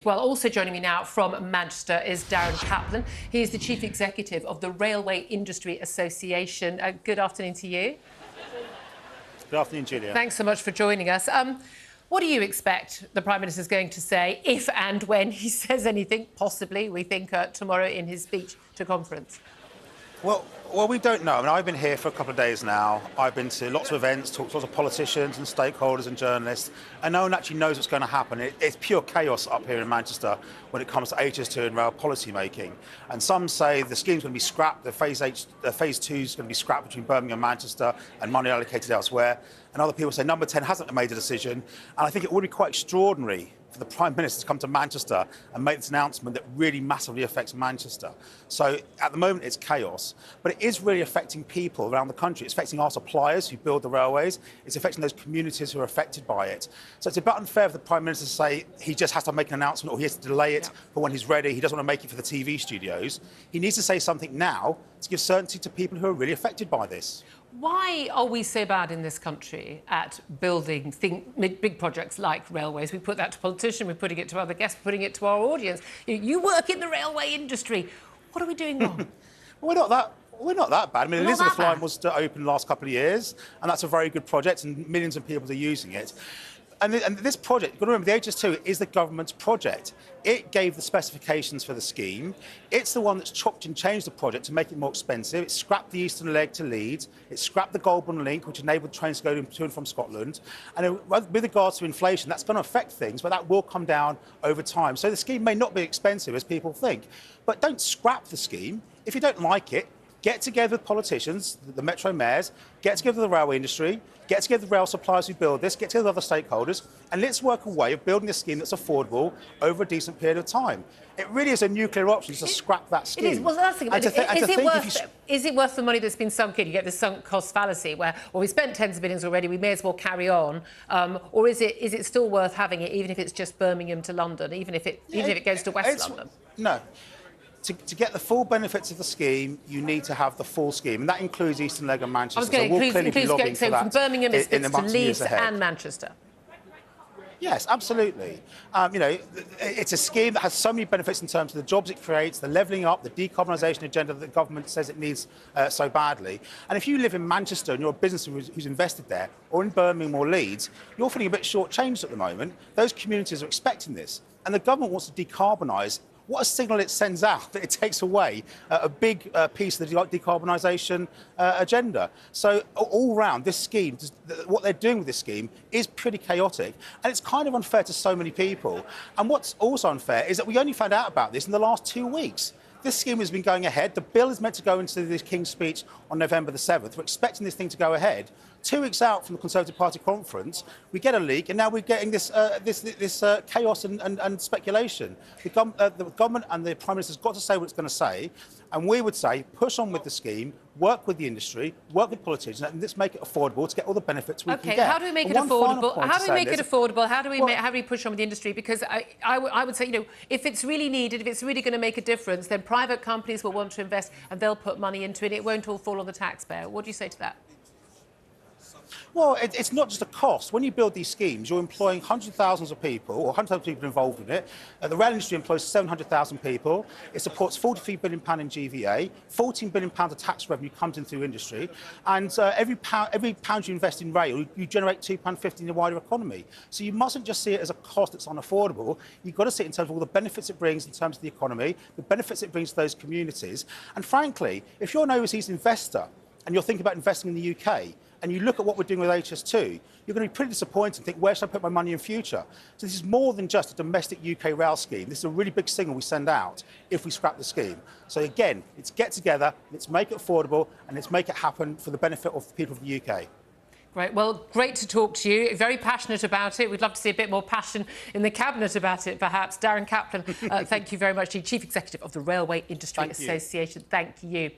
Well, also joining me now from Manchester is Darren Caplan. He is the Chief Executive of the Railway Industry Association. Good afternoon to you. Good afternoon, Julia. Thanks so much for joining us. What do you expect the Prime Minister is going to say, if and when he says anything, possibly, we think, tomorrow in his speech to conference? Well, we don't know. I mean, I've been here for a couple of days now. I've been to lots of events, talked to lots of politicians and stakeholders and journalists, and no one actually knows what's going to happen. It's pure chaos up here in Manchester when it comes to HS2 and rail policy making. And some say the scheme's going to be scrapped, the phase 2 is going to be scrapped between Birmingham and Manchester and money allocated elsewhere. And other people say number 10 hasn't made a decision. And I think it would be quite extraordinary for the Prime Minister to come to Manchester and make this announcement that really massively affects Manchester. So at the moment it's chaos, but it is really affecting people around the country. It's affecting our suppliers who build the railways. It's affecting those communities who are affected by it. So it's a bit unfair for the Prime Minister to say he just has to make an announcement or he has to delay it for when he's ready. He doesn't want to make it for the TV studios. He needs to say something now to give certainty to people who are really affected by this. Why are we so bad in this country at building big projects like railways? We put that to politicians, we're putting it to other guests, putting it to our audience. You work in the railway industry. What are we doing wrong? We're not that bad. I mean, Elizabeth Line was to open the last couple of years, and that's a very good project, and millions of people are using it. And this project, you've got to remember, the HS2 is the government's project. It gave the specifications for the scheme. It's the one that's chopped and changed the project to make it more expensive. It scrapped the eastern leg to Leeds. It scrapped the Goulburn link, which enabled trains to go to and from Scotland. And with regards to inflation, that's going to affect things, but that will come down over time. So the scheme may not be expensive, as people think. But don't scrap the scheme. If you don't like it, get together with politicians, the metro mayors, get together with the railway industry, get together with the rail suppliers who build this, get together with other stakeholders, and let's work a way of building a scheme that's affordable over a decent period of time. It really is a nuclear option to scrap that scheme. It is. Well, that's the thing. Is it worth the money that's been sunk in? You get the sunk cost fallacy where, well, we spent tens of billions already, we may as well carry on. Or is it still worth having it, even if it's just Birmingham to London, even if it goes to West London? No. To get the full benefits of the scheme, you need to have the full scheme, and that includes Eastern Leg and Manchester. So we'll clearly be lobbying for that. From Birmingham, it's to Leeds and Manchester. Yes, absolutely. It's a scheme that has so many benefits in terms of the jobs it creates, the levelling up, the decarbonisation agenda that the government says it needs so badly. And if you live in Manchester and you're a business who's invested there, or in Birmingham or Leeds, you're feeling a bit short-changed at the moment. Those communities are expecting this, and the government wants to decarbonise. What a signal it sends out that it takes away a big piece of the decarbonisation agenda. So all round, this scheme, what they're doing with this scheme is pretty chaotic, and it's kind of unfair to so many people. And what's also unfair is that we only found out about this in the last 2 weeks. This scheme has been going ahead. The bill is meant to go into the King's speech on November the 7th. We're expecting this thing to go ahead. 2 weeks out from the Conservative Party conference, we get a leak, and now we're getting this chaos and speculation. The government and the Prime Minister's got to say what it's going to say, and we would say push on with the scheme, work with the industry, work with politicians, and let's make it affordable to get all the benefits we can get. How do we make it affordable? How do we make it affordable? How do we push on with the industry? Because I would say, if it's really needed, if it's really going to make a difference, then private companies will want to invest and they'll put money into it. It won't all fall on the taxpayer. What do you say to that? Well, it's not just a cost. When you build these schemes, you're employing hundreds of thousands of people, or hundreds of people involved in it. The rail industry employs 700,000 people. It supports £43 billion in GVA. £14 billion of tax revenue comes in through industry. And every pound you invest in rail, you generate £2.50 in the wider economy. So you mustn't just see it as a cost that's unaffordable. You've got to see it in terms of all the benefits it brings in terms of the economy, the benefits it brings to those communities. And frankly, if you're an overseas investor and you're thinking about investing in the UK, and you look at what we're doing with HS2, you're going to be pretty disappointed and think, where should I put my money in future? So this is more than just a domestic UK rail scheme. This is a really big signal we send out if we scrap the scheme. So again, let's get together, let's make it affordable, and let's make it happen for the benefit of the people of the UK. Great. Well, great to talk to you. Very passionate about it. We'd love to see a bit more passion in the Cabinet about it, perhaps. Darren Caplan, thank you very much. Chief Executive of the Railway Industry Association. Thank you.